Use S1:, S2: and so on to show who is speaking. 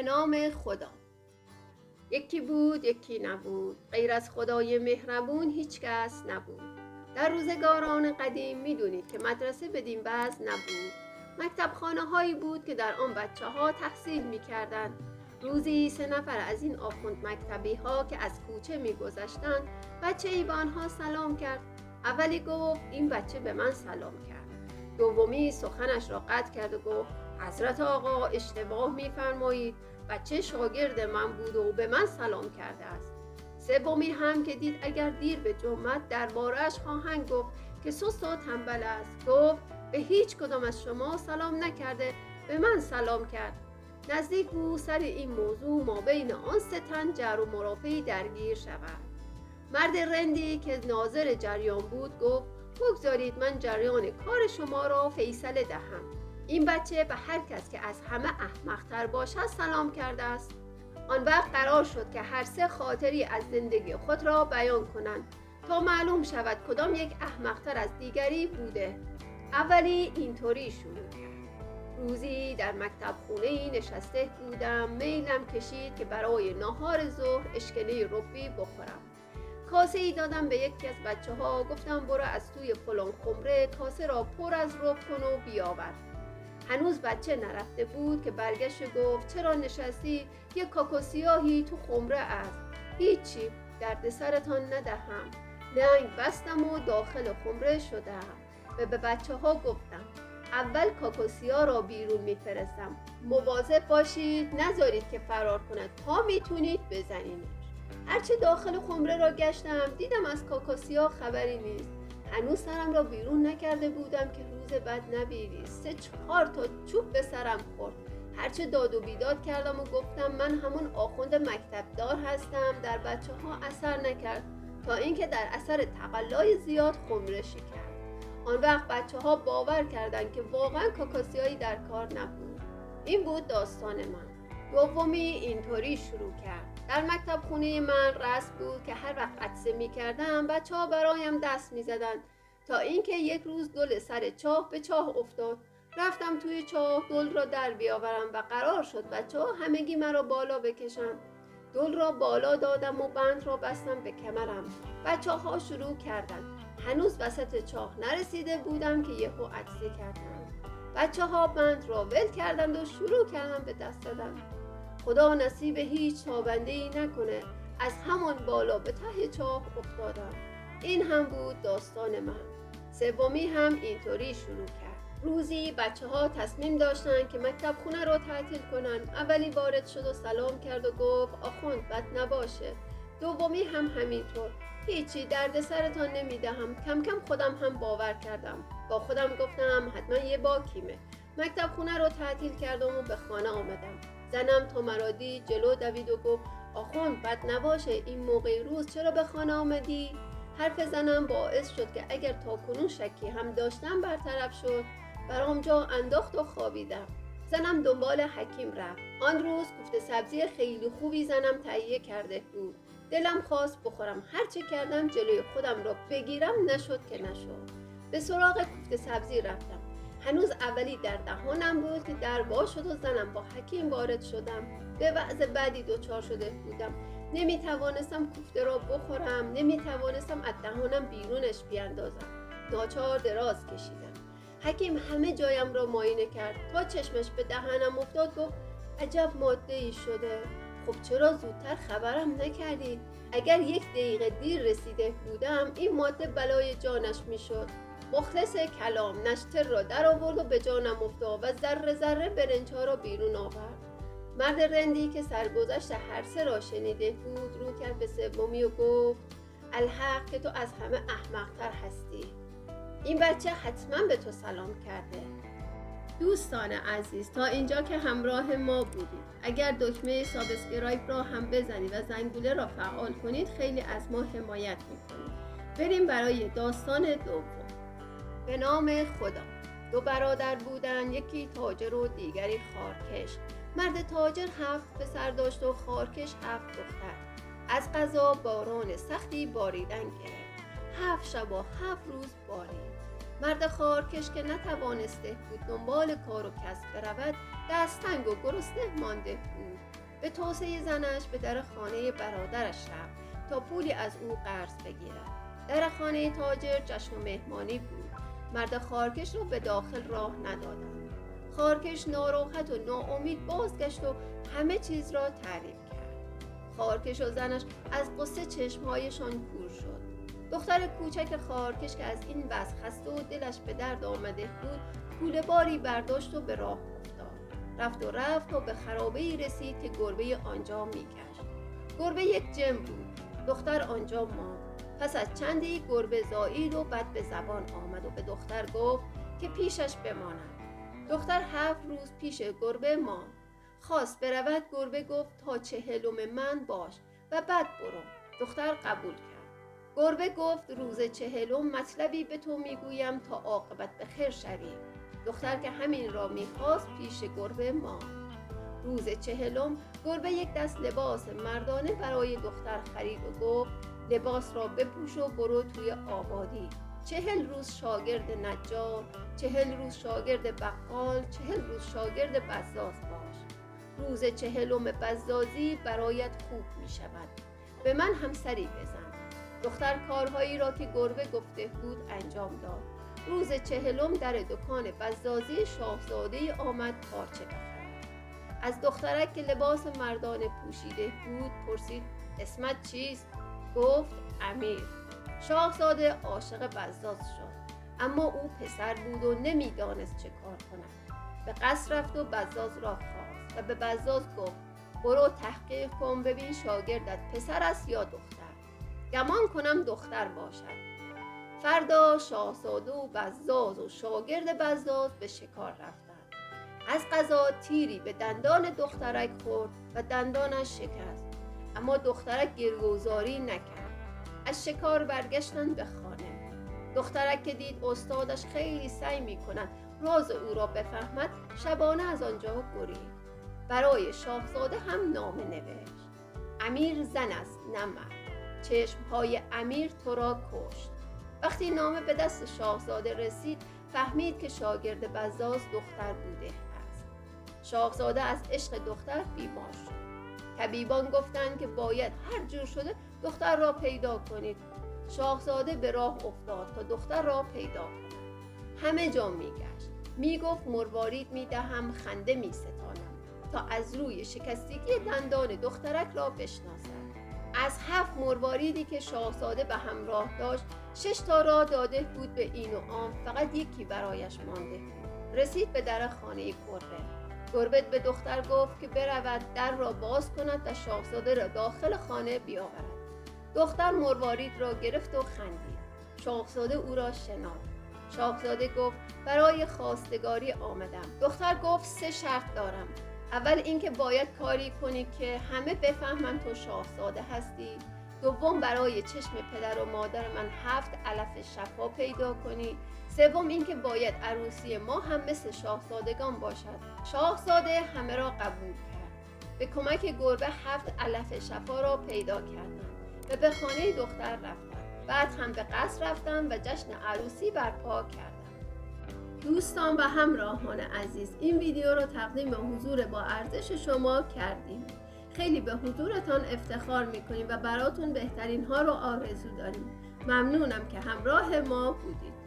S1: به نام خدا. یکی بود یکی نبود، غیر از خدای مهربون هیچ کس نبود. در روزگاران قدیم میدونید که مدرسه بدین وضع نبود. مکتبخانه هایی بود که در آن بچه ها تحصیل میکردند. روزی 3 نفر از این آخوند مکتبی ها که از کوچه میگذشتند، بچه ای به آنها سلام کرد. اولی گفت این بچه به من سلام کرد. دومی سخنش را قطع کرد و گفت حضرت آقا اشتباه میفرمایید، بچه شاگرد من بود و به من سلام کرده است. سومی هم که دید اگر دیر به جمعت درباره‌اش خواهند گفت که سست و تنبل است، گفت به هیچ کدام از شما سلام نکرده، به من سلام کرد. نزدیک بود سر این موضوع ما بین آن 3 تن جر و مرافعی درگیر شود. مرد رندی که ناظر جریان بود گفت بگذارید من جریان کار شما را فیصله دهم. این بچه به هر کس که از همه احمق‌تر باشد سلام کرده است. آن وقت قرار شد که هر 3 خاطری از زندگی خود را بیان کنند تا معلوم شود کدام یک احمق‌تر از دیگری بوده. اولی اینطوری شروع کرد: روزی در مکتب خونه‌ای نشسته بودم، میلم کشید که برای ناهار ظهر اشکله ربی بخورم. کاسه ای دادم به یکی از بچه ها، گفتم برو از توی فلان خمره کاسه را پر از رب کن و بیاور. هنوز بچه نرفته بود که برگشت گفت چرا نشستی؟ یک کاکو سیاهی تو خمره است. هیچی، درد سرتان ندهم. لنگ بستم و داخل خمره شدم و به بچه ها گفتم اول کاکو سیاه را بیرون میفرستم، مواظب باشید نذارید که فرار کند، تا میتونید بزنینش. هرچه داخل خمره را گشتم دیدم از کاکاسیا خبری نیست. هنوز سرم را بیرون نکرده بودم که روز بد نبیریست. 3-4 تا چوب به سرم خورد. هرچه داد و بیداد کردم و گفتم من همون آخوند مکتبدار هستم، در بچه ها اثر نکرد تا اینکه در اثر تقلای زیاد خمره شکست. آن وقت بچه ها باور کردند که واقعا کاکاسیایی در کار نبود. این بود داستان من. دومی اینطوری شروع کرد: در مکتب خونه من رسم بود که هر وقت عطسه می کردم بچه ها برایم دست می زدن، تا اینکه یک روز دل سر چاه به چاه افتاد. رفتم توی چاه دل را در بیاورم و قرار شد بچه ها همگی مرا بالا بکشن. دل را بالا دادم و بند را بستم به کمرم. بچه ها شروع کردن. هنوز وسط چاه نرسیده بودم که یهو عطسه کردم. بچه ها بند را ول کردند و شروع کردن به دست زدن. خدا نصیب هیچ تابنده‌ای نکنه، از همون بالا به ته چاه افتادم. این هم بود داستان من. سومی هم اینطوری شروع کرد: روزی بچه ها تصمیم داشتن که مکتب خونه رو تعطیل کنن. اولی وارد شد و سلام کرد و گفت آخوند بد نباشه. دومی هم همینطور. هیچی، درد سرتان نمیدهم. کم کم خودم هم باور کردم. با خودم گفتم حتما یه باکیمه. مکتب خونه رو تعطیل کردم و به خانه آمدم. زنم تا مرا دید جلو دوید و گفت آخوند بد نباشه، این موقع روز چرا به خانه آمدی؟ حرف زنم باعث شد که اگر تا کنون شکی هم داشتم برطرف شد. برام جا انداخت و خوابیدم. زنم دنبال حکیم رفت. آن روز کوفته سبزی خیلی خوبی زنم تهیه کرده بود. دلم خواست بخورم. هرچه کردم جلوی خودم را بگیرم نشد که نشد. به سراغ کوفته سبزی رفتم. هنوز اولی در دهانم بود که در باز شد و زنم با حکیم وارد شدم. به وضع بدی دچار شده بودم. نمیتوانستم کوفته را بخورم، نمیتوانستم از دهانم بیرونش بیاندازم. ناچار دراز کشیدم. حکیم همه جایم را معاینه کرد. تا چشمش به دهانم افتاد گفت عجب ماده ای شده. خب چرا زودتر خبرم نکردید؟ اگر 1 دقیقه دیر رسیده بودم این ماده بلای جانش میشد. مخلص کلام نشتر را در آورد و به جانم افتاد و ذره ذره برنج‌ها را بیرون آورد. مرد رندی که سرگذشت هر 3 را شنیده بود رو کرد به سومی و گفت الحق که تو از همه احمق‌تر هستی. این بچه حتما به تو سلام کرده. دوستان عزیز، تا اینجا که همراه ما بودید، اگر دکمه سابسکرایب را هم بزنید و زنگوله را فعال کنید خیلی از ما حمایت میکنید. بریم برای داستان دوم. به نام خدا. 2 برادر بودن، یکی تاجر و دیگری خارکش. مرد تاجر 7 پسر داشت و خارکش 7 دختر. از قضا باران سختی باریدن گرفت. 7 شب و 7 روز بارید. مرد خارکش که نتوانسته بود دنبال کار و کسب برود، دستتنگ و گرسنه مانده بود. به توصیه زنش به در خانه برادرش رفت تا پولی از او قرض بگیرد. در خانه تاجر جشن و مهمانی بود. مرد خارکش را به داخل راه ندادند. خارکش ناراحت و ناامید بازگشت و همه چیز را تعریف کرد. خارکش و زنش از قصه چشمهایشان کور شد. دختر کوچک خارکش که از این وضع خسته و دلش به درد آمده بود، کوله باری برداشت و به راه افتاد. رفت و به خرابه‌ای رسید که گربه آنجا می‌گشت. گربه یک جن بود. دختر آنجا ماند. پس از چندی گربه زایید و بد به زبان آمد و به دختر گفت که پیشش بماند. دختر 7 روز پیش گربه ماند. خواست برود، گربه گفت تا 40 من باش و بعد برو. دختر قبول کرد. گربه گفت روز 40 مطلبی به تو میگویم تا عاقبت به خیر شوی. دختر که همین را میخواست پیش گربه ماند. روز 40 گربه یک دست لباس مردانه برای دختر خرید و گفت لباس را بپوش و برو توی آبادی. 40 روز شاگرد نجار، 40 روز شاگرد بقال، 40 روز شاگرد بزاز باش. روز 40 بزازی برایت خوب می شود. به من هم سری بزن. دختر کارهایی را که گربه گفته بود انجام داد. روز 40 در دکان بزازی شاهزاده آمد پارچه بخرد. از دخترک که لباس مردانه پوشیده بود پرسید اسمت چیست؟ گفت امیر. شاهزاده عاشق بزاز شد، اما او پسر بود و نمیدانست چه کار کند. به قصر رفت و بزاز را خواست و به بزاز گفت برو تحقیق کن ببین شاگردت پسر است یا دختر. گمان کنم دختر باشد. فردا شاهزاده و بزاز و شاگرد بزاز به شکار رفتند. از قضا تیری به دندان دخترک خورد و دندانش شکست، اما دخترک گریه‌وزاری نکرد. از شکار برگشتند به خانه. دخترک که دید استادش خیلی سعی می‌کند راز او را بفهمد، شبانه از آنجا گریخت. برای شاهزاده هم نامه نوشت. امیر زن است نه مرد. چشم‌های امیر تو را کشت. وقتی نامه به دست شاهزاده رسید، فهمید که شاگرد بزاز دختر بوده است. شاهزاده از عشق دختر بیمار شد. طبیبان گفتند که باید هر جور شده دختر را پیدا کنید. شاهزاده به راه افتاد تا دختر را پیدا کند. همه جا میگشت. میگفت مروارید میدهم، خنده میستانم تا از روی شکستگی دندان دخترک را بشناسد. از 7 مرواریدی که شاهزاده به همراه داشت 6 تا را داده بود به این و آن، فقط یکی برایش مانده بود. رسید به در خانه گربه. گربه به دختر گفت که برود در را باز کند و شاهزاده را داخل خانه بیاورد. دختر مروارید را گرفت و خندید. شاهزاده او را شناخت. شاهزاده گفت برای خواستگاری آمدم. دختر گفت 3 شرط دارم. اول اینکه باید کاری کنی که همه بفهمن تو شاهزاده هستی. دوم برای چشم پدر و مادر من 7 علف شفا پیدا کنی. سوم اینکه باید عروسی ما هم مثل شاهزادگان باشد. شاهزاده همه را قبول کرد. به کمک گربه 7 علف شفا را پیدا کردند و به خانه دختر رفتند. بعد هم به قصر رفتند و جشن عروسی برپا کردند. دوستان و همراهان عزیز، این ویدیو رو تقدیم حضور با ارزش شما کردیم. خیلی به حضورتان افتخار میکنیم و براتون بهترین ها رو آرزو داریم. ممنونم که همراه ما بودید.